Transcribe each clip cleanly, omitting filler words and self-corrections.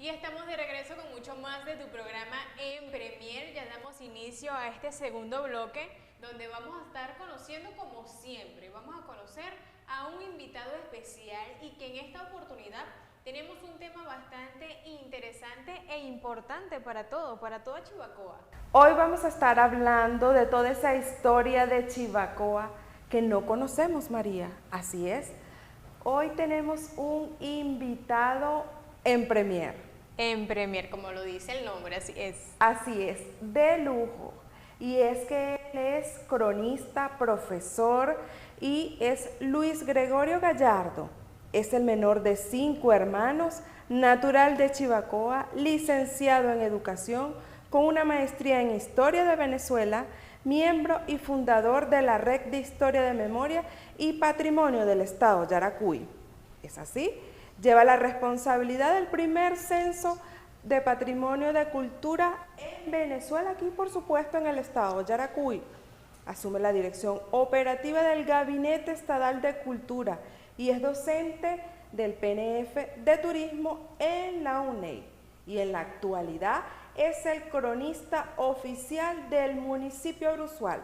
Y estamos de regreso con mucho más de tu programa en Premier. Ya damos inicio a este segundo bloque donde vamos a estar conociendo, como siempre, vamos a conocer a un invitado especial y que en esta oportunidad tenemos un tema bastante interesante e importante para toda Chivacoa. Hoy vamos a estar hablando de toda esa historia de Chivacoa que no conocemos, María. Así es. Hoy tenemos un invitado en Premier. En Premier, como lo dice el nombre, así es. Así es, de lujo. Y es que él es cronista, profesor y es Luis Gregorio Gallardo. Es el menor de 5 hermanos, natural de Chivacoa, licenciado en educación, con una maestría en Historia de Venezuela, miembro y fundador de la Red de Historia de Memoria y Patrimonio del Estado Yaracuy. ¿Es así? Lleva la responsabilidad del primer censo de patrimonio de cultura en Venezuela, aquí por supuesto en el estado Yaracuy. Asume la dirección operativa del Gabinete Estadal de Cultura y es docente del PNF de Turismo en la UNED. Y en la actualidad es el cronista oficial del municipio Bruzual,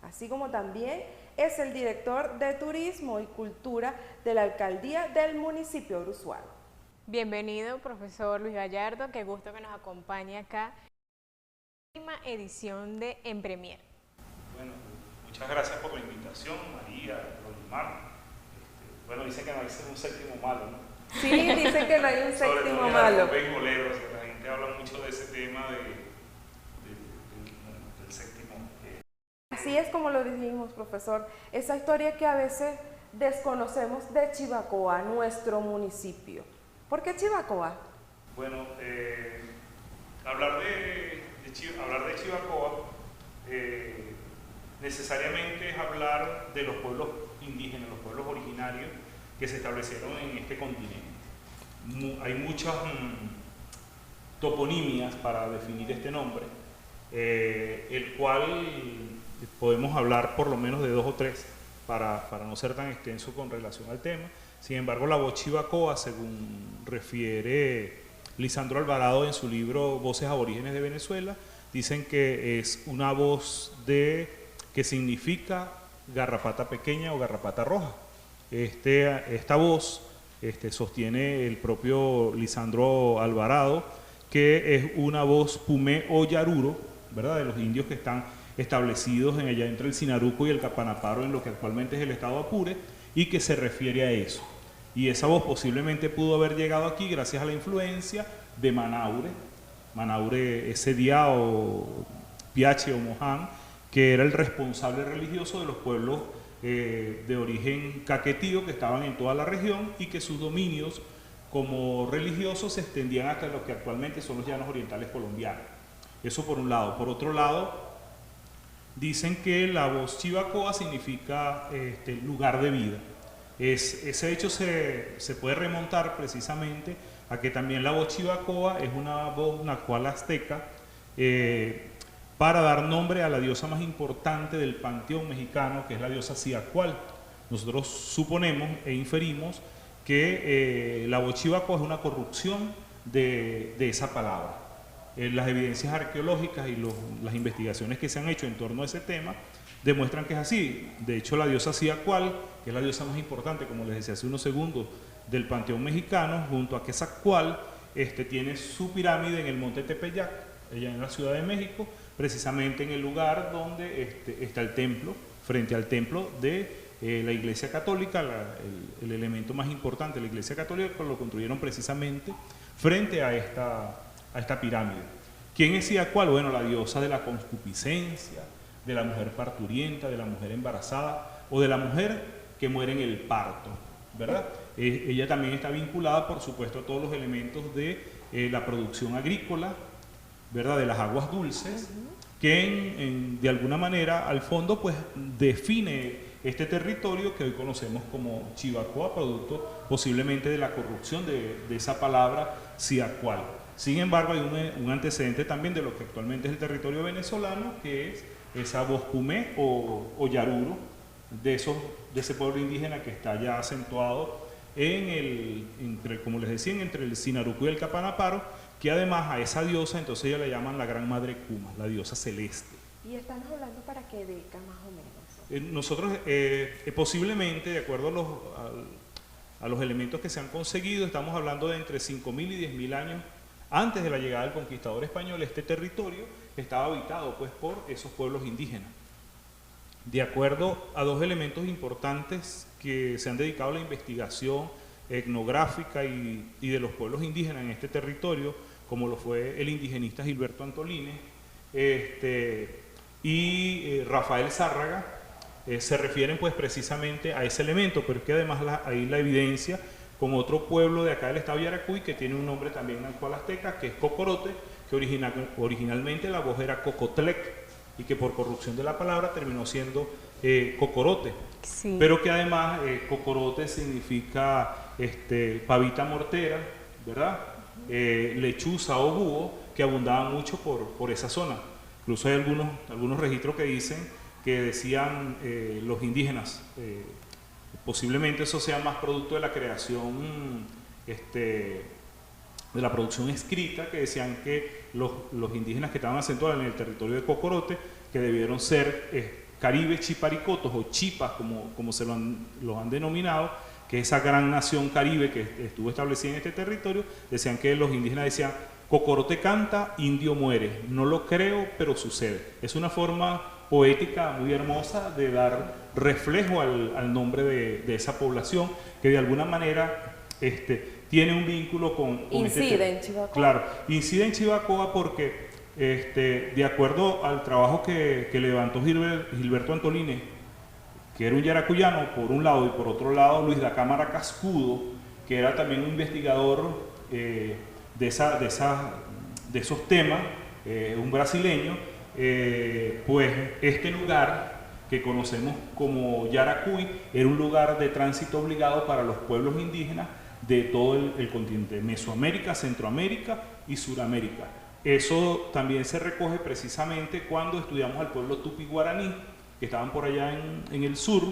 así como también es el director de Turismo y Cultura de la Alcaldía del municipio Bruzual. Bienvenido, profesor Luis Gallardo, qué gusto que nos acompañe acá en la última edición de En Premier. Bueno, muchas gracias por la invitación, María, Rolimar. Bueno, dicen que no hay un séptimo malo, ¿no? Sí, dicen que no hay un séptimo malo. La gente habla mucho de ese tema del séptimo. Así es como lo dijimos, profesor, esa historia que a veces desconocemos de Chivacoa, nuestro municipio. ¿Por qué Chivacoa? Bueno, hablar de Chivacoa necesariamente es hablar de los pueblos indígenas, los pueblos originarios que se establecieron en este continente. Hay muchas toponimias para definir este nombre, el cual podemos hablar por lo menos de 2 o 3 para no ser tan extenso con relación al tema. Sin embargo, la voz Chivacoa, según refiere Lisandro Alvarado en su libro Voces Aborígenes de Venezuela, dicen que es una voz que significa garrapata pequeña o garrapata roja. Esta voz sostiene el propio Lisandro Alvarado, que es una voz pumé o yaruro, ¿verdad?, de los indios que están establecidos allá entre el Sinaruco y el Capanaparo, en lo que actualmente es el estado Apure, y que se refiere a eso. Y esa voz posiblemente pudo haber llegado aquí gracias a la influencia de Manaure Ezedia o Piache o Moján, que era el responsable religioso de los pueblos de origen caquetío que estaban en toda la región y que sus dominios como religiosos se extendían hasta lo que actualmente son los llanos orientales colombianos. Eso por un lado. Por otro lado, dicen que la voz Chivacoa significa lugar de vida. Ese hecho se puede remontar precisamente a que también la voz Chivacoa es una voz nahual azteca para dar nombre a la diosa más importante del panteón mexicano, que es la diosa Ciacual. Nosotros suponemos e inferimos que la voz Chivacoa es una corrupción de esa palabra. Las evidencias arqueológicas y las investigaciones que se han hecho en torno a ese tema demuestran que es así. De hecho, la diosa Ciacual, que es la diosa más importante, como les decía hace unos segundos, del panteón mexicano, junto a Quetzalcóatl, tiene su pirámide en el monte Tepeyac, allá en la Ciudad de México, precisamente en el lugar donde está el templo, frente al templo de la Iglesia Católica, el elemento más importante de la Iglesia Católica, lo construyeron precisamente frente a esta pirámide. ¿Quién es Ciacual? Bueno, la diosa de la concupiscencia, de la mujer parturienta, de la mujer embarazada o de la mujer que muere en el parto, ¿verdad? Ella también está vinculada, por supuesto, a todos los elementos de la producción agrícola, ¿verdad?, de las aguas dulces, que de alguna manera al fondo pues define este territorio que hoy conocemos como Chivacoa, producto posiblemente de la corrupción de esa palabra Ciacual. Sin embargo, hay un antecedente también de lo que actualmente es el territorio venezolano, que es esa voz pumé o yaruro de ese pueblo indígena que está ya acentuado como les decía, entre el Sinarucú y el Capanaparo, que además a esa diosa, entonces ellos la llaman la Gran Madre Kuma, la diosa celeste. ¿Y estamos hablando para qué década más o menos? Nosotros posiblemente, de acuerdo a los elementos que se han conseguido, estamos hablando de entre 5.000 y 10.000 años antes de la llegada del conquistador español. Este territorio estaba habitado pues por esos pueblos indígenas. De acuerdo a dos elementos importantes que se han dedicado a la investigación etnográfica y de los pueblos indígenas en este territorio, como lo fue el indigenista Gilberto Antolínez y Rafael Zárraga, se refieren pues precisamente a ese elemento, pero es que además hay la evidencia con otro pueblo de acá del estado de Yaracuy que tiene un nombre también actual azteca, que es Cocorote, que originalmente la voz era Cocotlec y que por corrupción de la palabra terminó siendo Cocorote. Sí. Pero que además Cocorote significa pavita mortera, ¿verdad? Lechuza o búho, que abundaban mucho por esa zona. Incluso hay algunos registros que dicen que decían los indígenas, posiblemente eso sea más producto de la creación, de la producción escrita, que decían que los indígenas que estaban acentuados en el territorio de Cocorote, que debieron ser caribes chiparicotos o chipas, como se los han denominado, que esa gran nación caribe que estuvo establecida en este territorio, decían que los indígenas decían: Cocorote canta, indio muere. No lo creo, pero sucede. Es una forma poética muy hermosa de dar reflejo al nombre de esa población, que de alguna manera tiene un vínculo con incide en Chivacoa. Claro, incide en Chivacoa porque de acuerdo al trabajo que levantó Gilberto Antolínez, que era un yaracuyano por un lado, y por otro lado Luis da Cámara Cascudo, que era también un investigador de esos temas, un brasileño, pues este lugar que conocemos como Yaracuy era un lugar de tránsito obligado para los pueblos indígenas de todo el continente, Mesoamérica, Centroamérica y Suramérica. Eso también se recoge precisamente cuando estudiamos al pueblo tupi guaraní, que estaban por allá en el sur,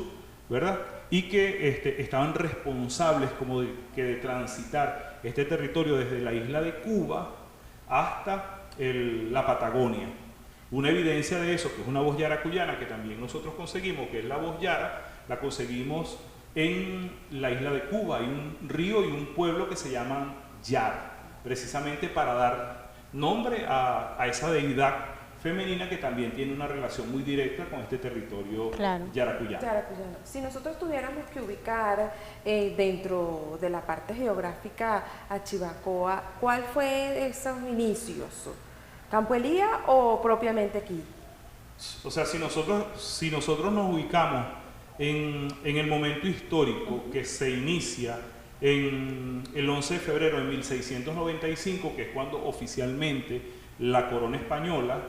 ¿verdad? Y que estaban responsables como de transitar este territorio desde la isla de Cuba hasta la Patagonia. Una evidencia de eso, que es una voz yaracuyana que también nosotros conseguimos, que es la voz yara, la conseguimos en la isla de Cuba. Hay un río y un pueblo que se llaman Yar, precisamente para dar nombre a esa deidad femenina que también tiene una relación muy directa con este territorio yaracuyano. Si nosotros tuviéramos que ubicar dentro de la parte geográfica a Chivacoa, ¿cuál fue esos inicios? ¿Campo Elías o propiamente aquí? O sea, si nosotros nos ubicamos en el momento histórico que se inicia en el 11 de febrero de 1695, que es cuando oficialmente la corona española,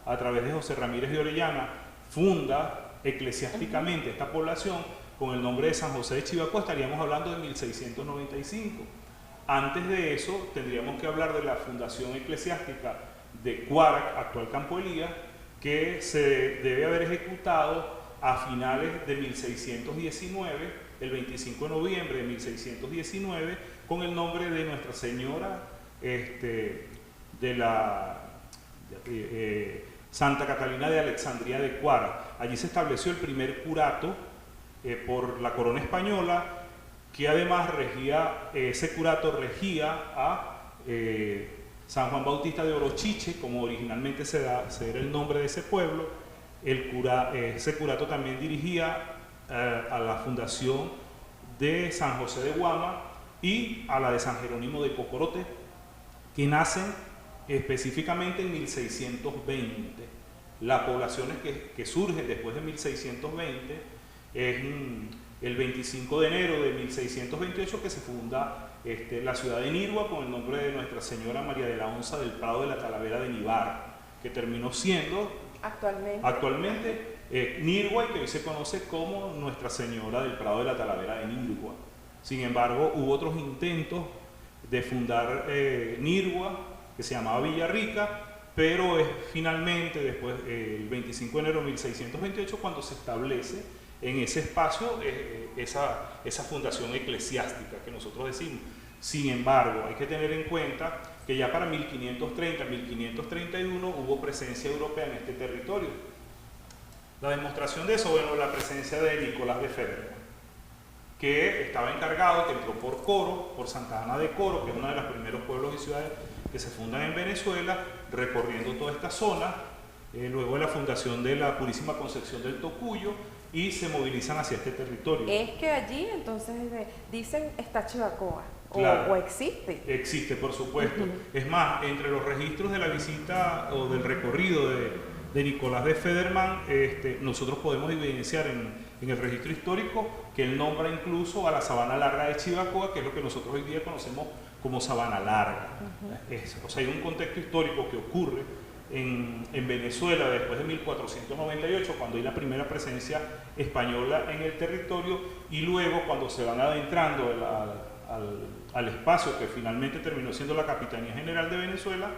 a través de José Ramírez de Orellana, funda eclesiásticamente esta población con el nombre de San José de Chivacoa, estaríamos hablando de 1695. Antes de eso tendríamos que hablar de la fundación eclesiástica de Cuarac, actual Campo Elías, que se debe haber ejecutado a finales de 1619, el 25 de noviembre de 1619, con el nombre de Nuestra Señora de la Santa Catalina de Alexandría de Cuarac. Allí se estableció el primer curato por la corona española, que además ese curato regía a San Juan Bautista de Orochiche, como originalmente se era el nombre de ese pueblo. Ese curato también dirigía a la fundación de San José de Guama y a la de San Jerónimo de Cocorote, que nacen específicamente en 1620. Las poblaciones que surgen después de 1620 es el 25 de enero de 1628 que se funda la ciudad de Nirgua con el nombre de Nuestra Señora María de la Onza del Prado de la Talavera de Nivar, que terminó siendo actualmente Nirgua, y que hoy se conoce como Nuestra Señora del Prado de la Talavera de Nirgua. Sin embargo, hubo otros intentos de fundar Nirgua, que se llamaba Villarrica, pero es finalmente después, el 25 de enero de 1628, cuando se establece en ese espacio esa fundación eclesiástica que nosotros decimos. Sin embargo, hay que tener en cuenta que ya para 1530, 1531 hubo presencia europea en este territorio. La demostración de eso, bueno, la presencia de Nicolás de Federman, que estaba encargado, que entró por Coro, por Santa Ana de Coro, que es uno de los primeros pueblos y ciudades que se fundan en Venezuela, recorriendo toda esta zona, luego de la fundación de la Purísima Concepción del Tocuyo, y se movilizan hacia este territorio. Es que allí entonces dicen está Chivacoa, Claro. o existe. Existe, por supuesto. Es más, entre los registros de la visita o del recorrido de Nicolás de Federman, nosotros podemos evidenciar en el registro histórico que él nombra incluso a la Sabana Larga de Chivacoa, que es lo que nosotros hoy día conocemos como Sabana Larga. O sea, hay un contexto histórico que ocurre en Venezuela después de 1498, cuando hay la primera presencia española en el territorio, y luego cuando se van adentrando al espacio que finalmente terminó siendo la Capitanía General de Venezuela,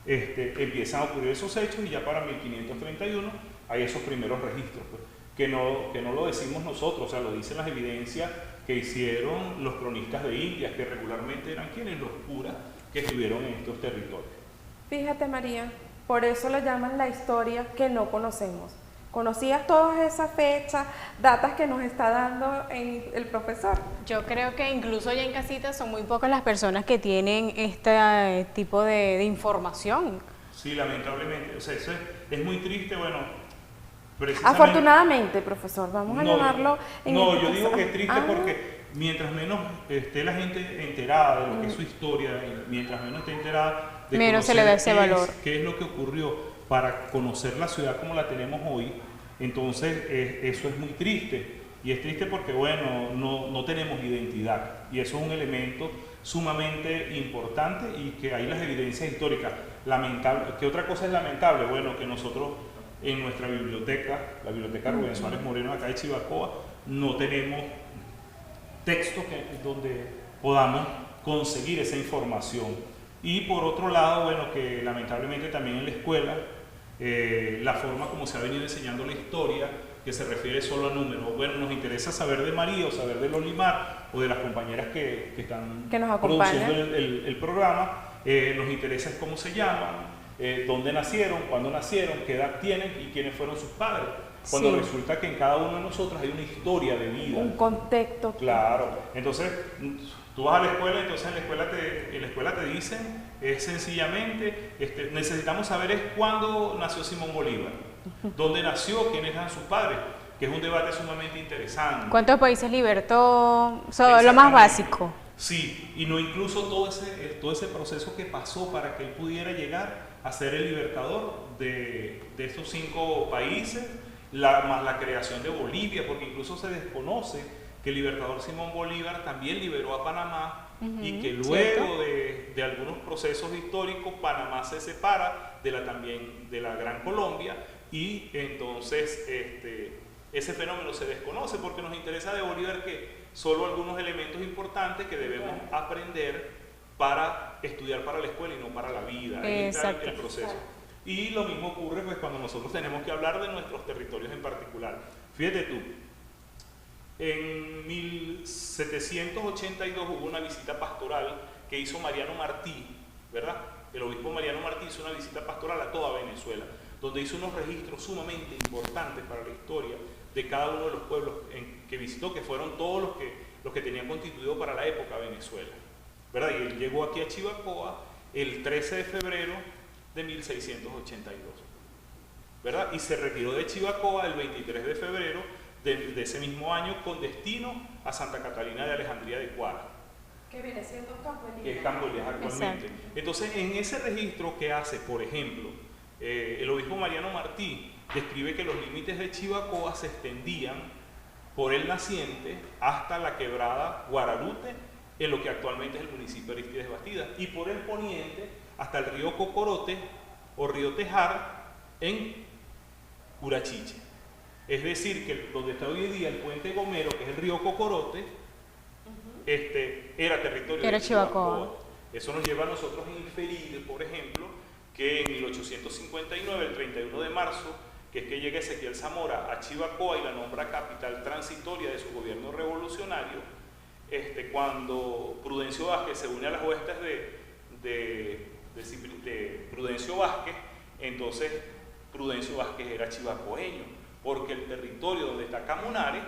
empiezan a ocurrir esos hechos, y ya para 1531 hay esos primeros registros, pues, que no lo decimos nosotros, o sea, lo dicen las evidencias que hicieron los cronistas de Indias, que regularmente eran quienes, los curas que estuvieron en estos territorios. Fíjate, María, por eso le llaman la historia que no conocemos. ¿Conocías todas esas fechas, datas que nos está dando el profesor? Yo creo que incluso ya en casita son muy pocas las personas que tienen este tipo de información. Sí, lamentablemente, o sea, eso es muy triste, bueno, precisamente. Afortunadamente, profesor, vamos a llamarlo en No, yo digo que es triste porque mientras menos esté la gente enterada de lo que es su historia, mientras menos esté enterada de menos se le da ese valor. Qué es lo que ocurrió para conocer la ciudad como la tenemos hoy, entonces eso es muy triste. Y es triste porque, bueno, no tenemos identidad, y eso es un elemento sumamente importante, y que hay las evidencias históricas. Lamentable. ¿Qué otra cosa es lamentable? Bueno, que nosotros en nuestra biblioteca, la biblioteca Rubén Suárez Moreno acá de Chivacoa, no tenemos textos donde podamos conseguir esa información. Y por otro lado, bueno, que lamentablemente también en la escuela, la forma como se ha venido enseñando la historia, que se refiere solo a números. Bueno, nos interesa saber de María o saber de Lolimar o de las compañeras que están produciendo el programa. Nos interesa cómo se llaman, dónde nacieron, cuándo nacieron, qué edad tienen y quiénes fueron sus padres. Cuando resulta que en cada uno de nosotros hay una historia de vida. Un contexto. Claro. Entonces, tú vas a la escuela, entonces en la escuela te dicen sencillamente, necesitamos saber es cuándo nació Simón Bolívar, dónde nació, quiénes eran sus padres, que es un debate sumamente interesante. ¿Cuántos países libertó? Lo más básico. Sí, y no incluso todo ese proceso que pasó para que él pudiera llegar a ser el libertador de estos 5 países, más la creación de Bolivia, porque incluso se desconoce que el libertador Simón Bolívar también liberó a Panamá, y que luego de algunos procesos históricos Panamá se separa de la Gran Colombia, y entonces ese fenómeno se desconoce, porque nos interesa de Bolívar que solo algunos elementos importantes que debemos aprender para estudiar para la escuela y no para la vida. Ahí está el proceso. Y lo mismo ocurre pues cuando nosotros tenemos que hablar de nuestros territorios en particular. Fíjate tú, en 1782 hubo una visita pastoral que hizo Mariano Martí, ¿verdad? El obispo Mariano Martí hizo una visita pastoral a toda Venezuela, donde hizo unos registros sumamente importantes para la historia de cada uno de los pueblos que visitó, que fueron todos los que tenían constituido para la época Venezuela, ¿verdad? Y él llegó aquí a Chivacoa el 13 de febrero de 1682, ¿verdad? Y se retiró de Chivacoa el 23 de febrero de ese mismo año, con destino a Santa Catalina de Alejandría de Cuara, que viene siendo Campo Elías. Que es Campo Elías actualmente. Exacto. Entonces, en ese registro que hace, por ejemplo, el obispo Mariano Martí describe que los límites de Chivacoa se extendían por el naciente hasta la quebrada Guararute, en lo que actualmente es el municipio de Aristides Bastidas, y por el poniente hasta el río Cocorote o río Tejar en Curachiche. Es decir, que donde está hoy día el puente Gomero, que es el río Cocorote, era territorio de Chivacoa. Eso nos lleva a nosotros a inferir, por ejemplo, que en 1859, el 31 de marzo, que es que llegue Ezequiel Zamora a Chivacoa y la nombra capital transitoria de su gobierno revolucionario, cuando Prudencio Vázquez se une a las huestes de Prudencio Vázquez, entonces Prudencio Vázquez era chivacoeño, porque el territorio donde está Camunare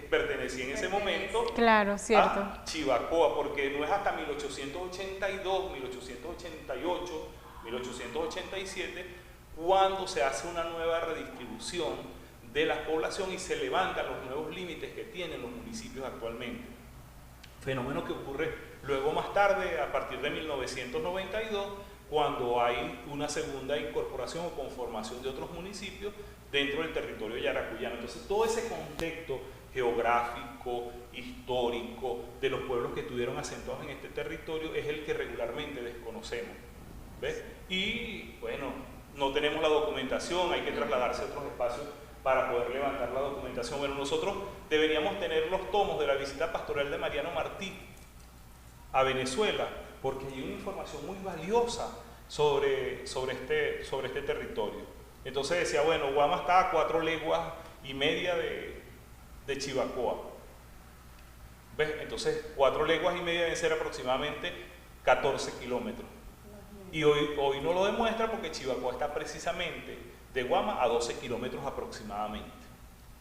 pertenecía en ese momento, claro, cierto, a Chivacoa, porque no es hasta 1882, 1888, 1887, cuando se hace una nueva redistribución de la población y se levantan los nuevos límites que tienen los municipios actualmente. Fenómeno que ocurre luego más tarde, a partir de 1992, cuando hay una segunda incorporación o conformación de otros municipios dentro del territorio yaracuyano. Entonces, todo ese contexto geográfico, histórico, de los pueblos que estuvieron asentados en este territorio es el que regularmente desconocemos, ¿ves? Y, bueno, no tenemos la documentación, hay que trasladarse a otros espacios para poder levantar la documentación. Bueno, nosotros deberíamos tener los tomos de la visita pastoral de Mariano Martí a Venezuela, porque hay una información muy valiosa sobre este territorio. Entonces decía, bueno, Guama está a 4 leguas y media de Chivacoa. ¿Ves? Entonces 4 leguas y media deben ser aproximadamente 14 kilómetros. Y hoy no lo demuestra porque Chivacoa está precisamente de Guama a 12 kilómetros aproximadamente.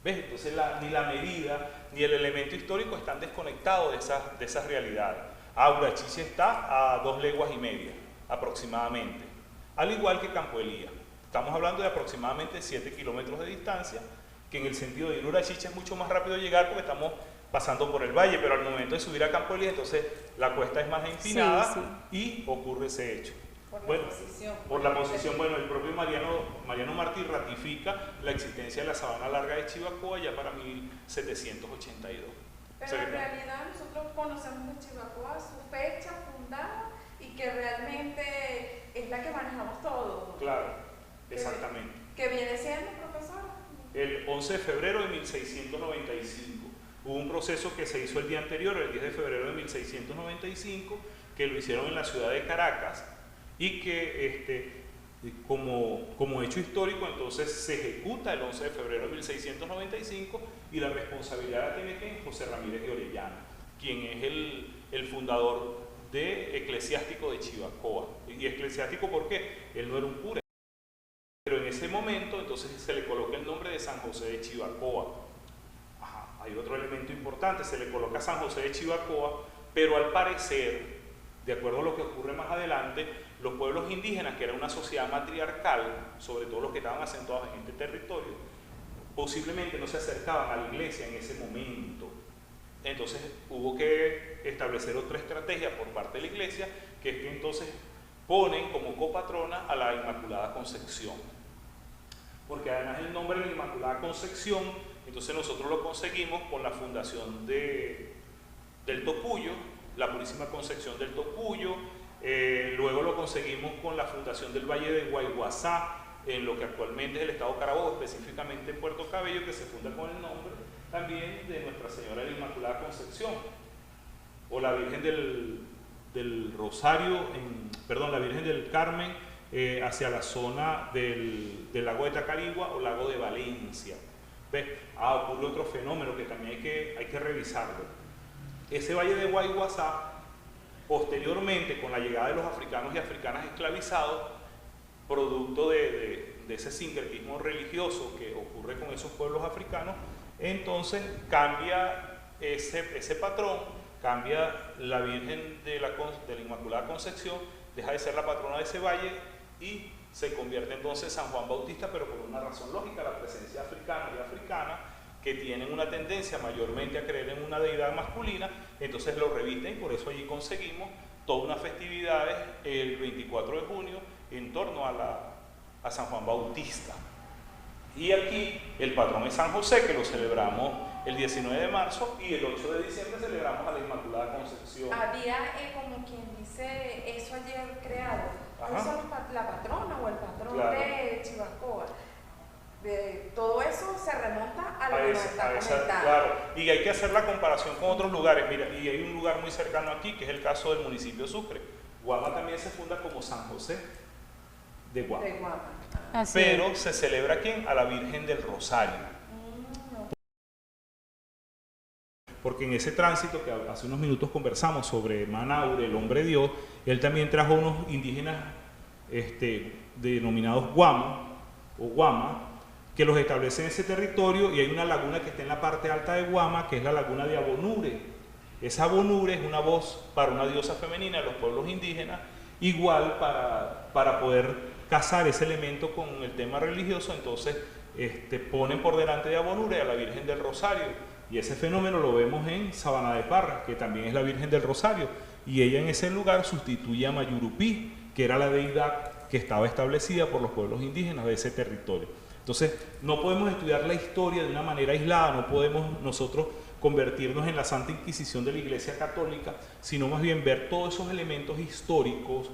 ¿Ves? Entonces ni la medida ni el elemento histórico están desconectados de esas realidades. Urachiche está a 2 leguas y media aproximadamente, al igual que Campo Elías. Estamos hablando de aproximadamente 7 kilómetros de distancia, que en el sentido de ir a Urachiche es mucho más rápido llegar porque estamos pasando por el valle, pero al momento de subir a Campo Elías, entonces la cuesta es más empinada, sí, sí, y ocurre ese hecho. Por la posición, bueno, el propio Mariano Martí ratifica la existencia de la sabana larga de Chivacoa ya para 1782. Pero en realidad nosotros conocemos de Chivacoa su fecha fundada y que realmente es la que manejamos todos, ¿no? Claro, exactamente. ¿Qué viene siendo, profesor? El 11 de febrero de 1695. Hubo un proceso que se hizo el día anterior, el 10 de febrero de 1695, que lo hicieron en la ciudad de Caracas y que como hecho histórico entonces se ejecuta el 11 de febrero de 1695 y la responsabilidad la tiene José Ramírez de Orellana, quien es el fundador eclesiástico de Chivacoa. Y eclesiástico porque él no era un cura, pero en ese momento entonces se le coloca el nombre de San José de Chivacoa. Ajá, hay otro elemento importante, se le coloca San José de Chivacoa, pero al parecer, de acuerdo a lo que ocurre más adelante, los pueblos indígenas, que era una sociedad matriarcal, sobre todo los que estaban asentados en este territorio, posiblemente no se acercaban a la iglesia en ese momento. Entonces hubo que establecer otra estrategia por parte de la iglesia, que es que entonces ponen como copatrona a la Inmaculada Concepción. Porque además el nombre de la Inmaculada Concepción, entonces nosotros lo conseguimos con la fundación del Tocuyo, la Purísima Concepción del Tocuyo. Luego lo conseguimos con la fundación del Valle de Guayguazá, en lo que actualmente es el estado Carabobo, específicamente en Puerto Cabello, que se funda con el nombre también de Nuestra Señora de la Inmaculada Concepción, o la Virgen del Rosario, la Virgen del Carmen, hacia la zona del lago de Tacarigua o lago de Valencia. ¿Ves? Ocurre otro fenómeno que también hay que revisarlo. Ese Valle de Guayguazá, posteriormente, con la llegada de los africanos y africanas esclavizados, producto de ese sincretismo religioso que ocurre con esos pueblos africanos, entonces cambia ese patrón, cambia la Virgen de la Inmaculada Concepción, deja de ser la patrona de ese valle y se convierte entonces San Juan Bautista, pero por una razón lógica, la presencia africana y africana, que tienen una tendencia mayormente a creer en una deidad masculina, entonces lo revisten y por eso allí conseguimos todas unas festividades el 24 de junio en torno a San Juan Bautista. Y aquí el patrón es San José, que lo celebramos el 19 de marzo, y el 8 de diciembre celebramos a la Inmaculada Concepción. Había, como quien dice, eso ayer creado. ¿Cuáles son la patrona o el patrón, claro, de Chivacoa? Todo eso se remonta a lo que nos está comentando. Claro, y hay que hacer la comparación con otros lugares. Mira, y hay un lugar muy cercano aquí, que es el caso del municipio de Sucre. Guama también se funda como San José. de Guama. De Guama. Así Pero se celebra ¿a quién? A la Virgen del Rosario. Porque en ese tránsito que hace unos minutos conversamos sobre Manaure, el hombre Dios, él también trajo unos indígenas denominados Guama o Guama, que los establece en ese territorio, y hay una laguna que está en la parte alta de Guama, que es la laguna de Abonure. Esa Abonure es una voz para una diosa femenina de los pueblos indígenas, igual para poder casar ese elemento con el tema religioso. Entonces ponen por delante de Abonure a la Virgen del Rosario, y ese fenómeno lo vemos en Sabana de Parra, que también es la Virgen del Rosario, y ella en ese lugar sustituye a Mayurupí, que era la deidad que estaba establecida por los pueblos indígenas de ese territorio. Entonces, no podemos estudiar la historia de una manera aislada, no podemos nosotros convertirnos en la Santa Inquisición de la Iglesia Católica, sino más bien ver todos esos elementos históricos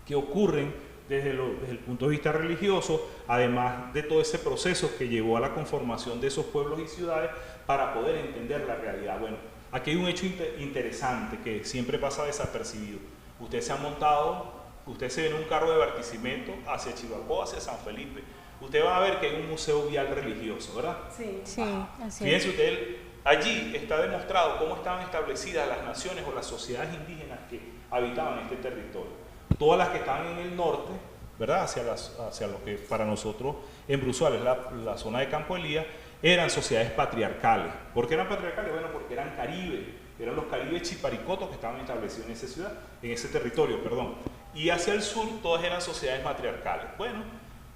que ocurren desde el punto de vista religioso, además de todo ese proceso que llevó a la conformación de esos pueblos y ciudades para poder entender la realidad. Bueno, aquí hay un hecho interesante que siempre pasa desapercibido. Usted se ha montado, usted se ve en un carro de Barquisimeto hacia Chivacoa, hacia San Felipe. Usted va a ver que hay un museo vial religioso, ¿verdad? Sí. Sí, así es. Fíjense usted, allí está demostrado cómo estaban establecidas las naciones o las sociedades indígenas que habitaban este territorio. Todas las que estaban en el norte, ¿verdad? Hacia lo que para nosotros en Bruzual es la zona de Campo Elías, eran sociedades patriarcales. ¿Por qué eran patriarcales? Bueno, porque eran caribes, eran los caribes chiparicotos que estaban establecidos en esa ciudad, en ese territorio, perdón. Y hacia el sur todas eran sociedades matriarcales. Bueno,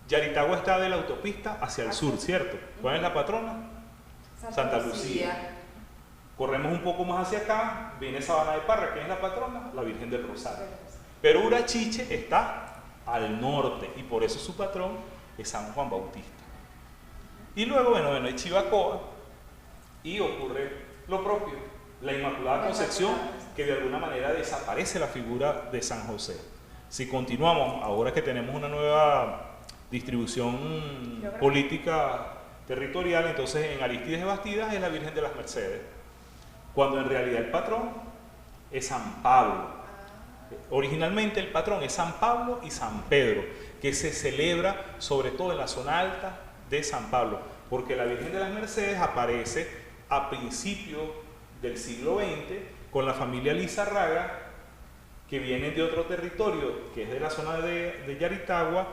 Yaritagua está de la autopista hacia el sur, ¿cierto? ¿Cuál es la patrona? Santa Lucía. Corremos un poco más hacia acá, viene Sabana de Parra. ¿Quién es la patrona? La Virgen del Rosario. Pero Urachiche está al norte y por eso su patrón es San Juan Bautista. Y luego, bueno, hay Chivacoa y ocurre lo propio, la Inmaculada Concepción, que de alguna manera desaparece la figura de San José. Si continuamos, ahora que tenemos una nueva distribución política territorial, entonces en Aristides de Bastidas es la Virgen de las Mercedes, cuando en realidad el patrón es San Pablo. Originalmente el patrón es San Pablo y San Pedro, que se celebra sobre todo en la zona alta de San Pablo, porque la Virgen de las Mercedes aparece a principios del siglo XX con la familia Lizarraga, que vienen de otro territorio, que es de la zona de Yaritagua,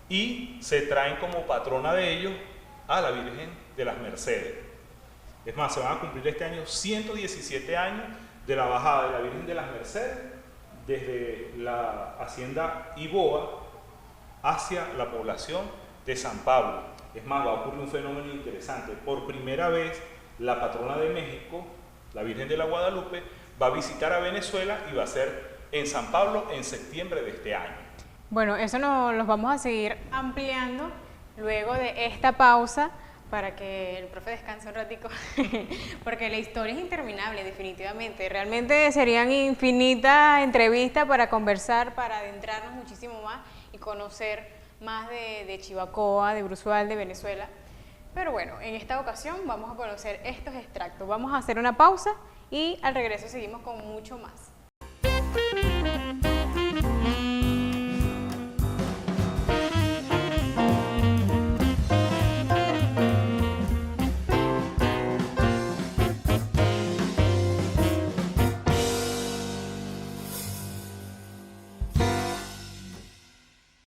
y se traen como patrona de ellos a la Virgen de las Mercedes. Es más, se van a cumplir este año 117 años de la bajada de la Virgen de las Mercedes desde la hacienda Iboa hacia la población de San Pablo. Es más, va a ocurrir un fenómeno interesante. Por primera vez, la patrona de México, la Virgen de la Guadalupe, va a visitar a Venezuela y va a ser en San Pablo en septiembre de este año. Bueno, eso los vamos a seguir ampliando luego de esta pausa para que el profe descanse un ratico, porque la historia es interminable definitivamente. Realmente serían infinitas entrevistas para conversar, para adentrarnos muchísimo más y conocer más de Chivacoa, de Bruzual, de Venezuela. Pero bueno, en esta ocasión vamos a conocer estos extractos. Vamos a hacer una pausa y al regreso seguimos con mucho más.